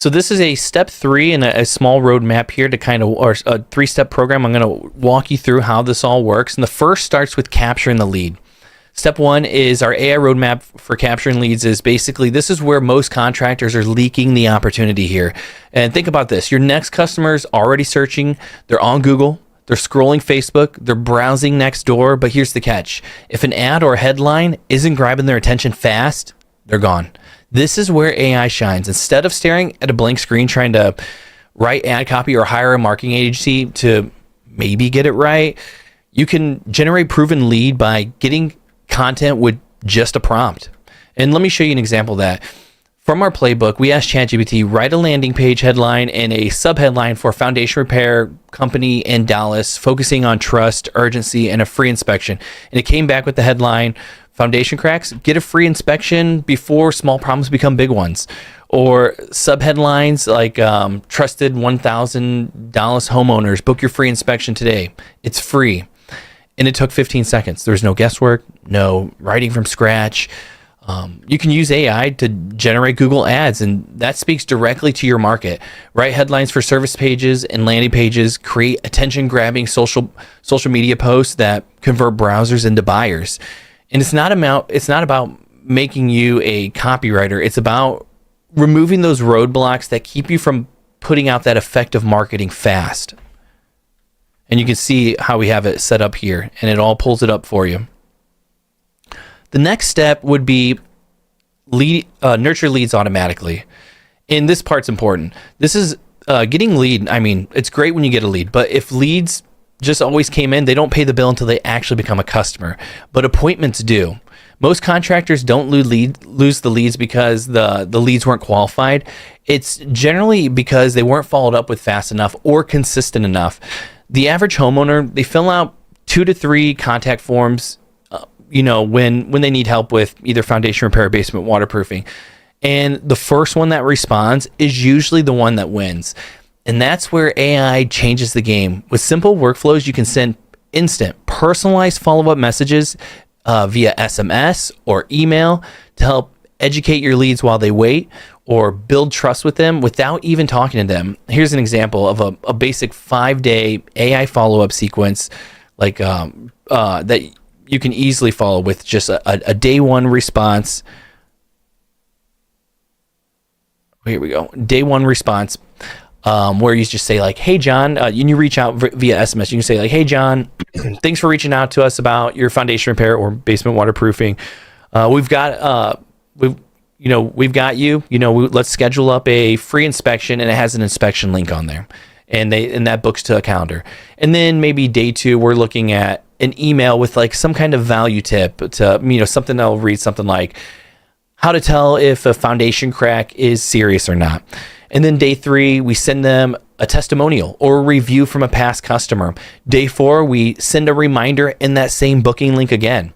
So this is a step 3 and a small roadmap here to kind of, or a 3-step program. I'm going to walk you through how this all works. And the first starts with capturing the lead. Step 1 is our AI roadmap for capturing leads. Is basically, this is where most contractors are leaking the opportunity here. And think about this. Your next customer is already searching. They're on Google. They're scrolling Facebook. They're browsing Nextdoor. But here's the catch. If an ad or a headline isn't grabbing their attention fast, they're gone. This is where AI shines. Instead of staring at a blank screen trying to write ad copy or hire a marketing agency to maybe get it right, you can generate proven lead by getting content with just a prompt. And let me show you an example of that. From our playbook, we asked ChatGPT, write a landing page headline and a subheadline for a foundation repair company in Dallas, focusing on trust, urgency, and a free inspection. And it came back with the headline, foundation cracks, get a free inspection before small problems become big ones. Or subheadlines like trusted 1,000 Dallas homeowners, book your free inspection today. It's free. And it took 15 seconds. There's no guesswork, no writing from scratch. You can use AI to generate Google ads, and that speaks directly to your market. Write headlines for service pages and landing pages, create attention-grabbing social media posts that convert browsers into buyers. And it's not about making you a copywriter. It's about removing those roadblocks that keep you from putting out that effective marketing fast. And you can see how we have it set up here, and it all pulls it up for you. The next step would be nurture leads automatically. And this part's important. This is getting lead. I mean, it's great when you get a lead, but if leads just always came in, they don't pay the bill until they actually become a customer. But appointments do. Most contractors don't lose the leads because the leads weren't qualified. It's generally because they weren't followed up with fast enough or consistent enough. The average homeowner, they fill out 2 to 3 contact forms, when they need help with either foundation repair or basement waterproofing. And the first one that responds is usually the one that wins. And that's where AI changes the game. With simple workflows, you can send instant, personalized follow-up messages via SMS or email to help educate your leads while they wait or build trust with them without even talking to them. Here's an example of a basic 5-day AI follow-up sequence that you can easily follow with just a day 1 response. Here we go. Day 1 response. Where you just say like, hey, John, you reach out via SMS. You can say like, hey, John, thanks for reaching out to us about your foundation repair or basement waterproofing. We've got you, let's schedule up a free inspection, and it has an inspection link on there, and that books to a calendar. And then maybe day 2, we're looking at an email with like some kind of value tip to, something that'll read something like how to tell if a foundation crack is serious or not. And then day 3, we send them a testimonial or a review from a past customer. Day 4, we send a reminder in that same booking link again.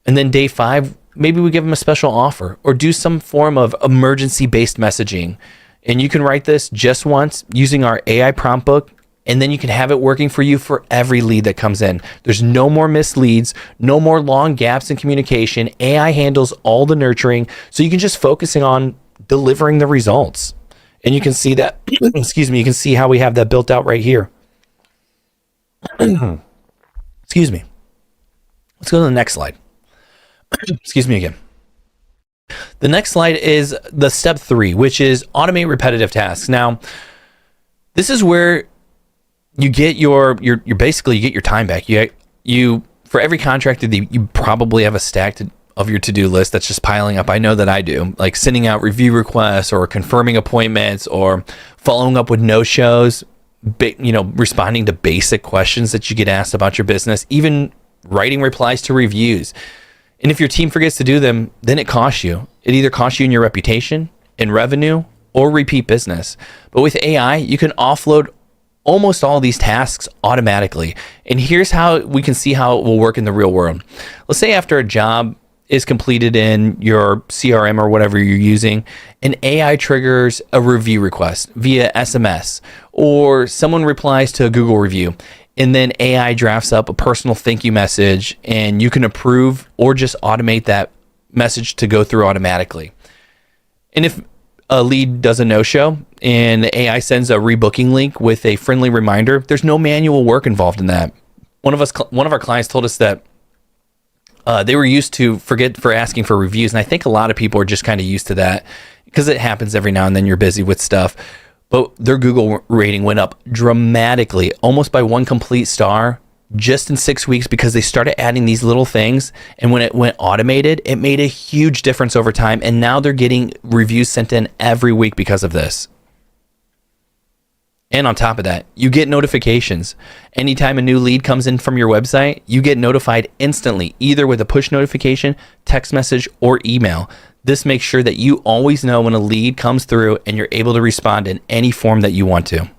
And then day 5, maybe we give them a special offer or do some form of emergency-based messaging. And you can write this just once using our AI prompt book, and then you can have it working for you for every lead that comes in. There's no more missed leads, no more long gaps in communication. AI handles all the nurturing, so you can just focusing on delivering the results. And you can see that, excuse me, you can see how we have that built out right here. Excuse me. Let's go to the next slide. Excuse me again. The next slide is the step 3, which is automate repetitive tasks. Now, this is where you get your time back. You for every contractor, you probably have a stack of your to-do list that's just piling up. I know that I do, like sending out review requests or confirming appointments or following up with no-shows, responding to basic questions that you get asked about your business, even writing replies to reviews. And if your team forgets to do them, then it costs you. It either costs you in your reputation, in revenue, or repeat business. But with AI, you can offload almost all these tasks automatically. And here's how we can see how it will work in the real world. Let's say after a job is completed in your CRM or whatever you're using, an AI triggers a review request via SMS, or someone replies to a Google review, and then AI drafts up a personal thank you message, and you can approve or just automate that message to go through automatically. And if a lead does a no-show and the AI sends a rebooking link with a friendly reminder, there's no manual work involved in that. One of our clients told us that they were used to forget for asking for reviews, and I think a lot of people are just kind of used to that because it happens every now and then. You're busy with stuff, but their Google rating went up dramatically, almost by 1 complete star, just in 6 weeks, because they started adding these little things. And when it went automated, it made a huge difference over time. And now they're getting reviews sent in every week because of this. And on top of that, you get notifications. Anytime a new lead comes in from your website, you get notified instantly, either with a push notification, text message, or email. This makes sure that you always know when a lead comes through and you're able to respond in any form that you want to.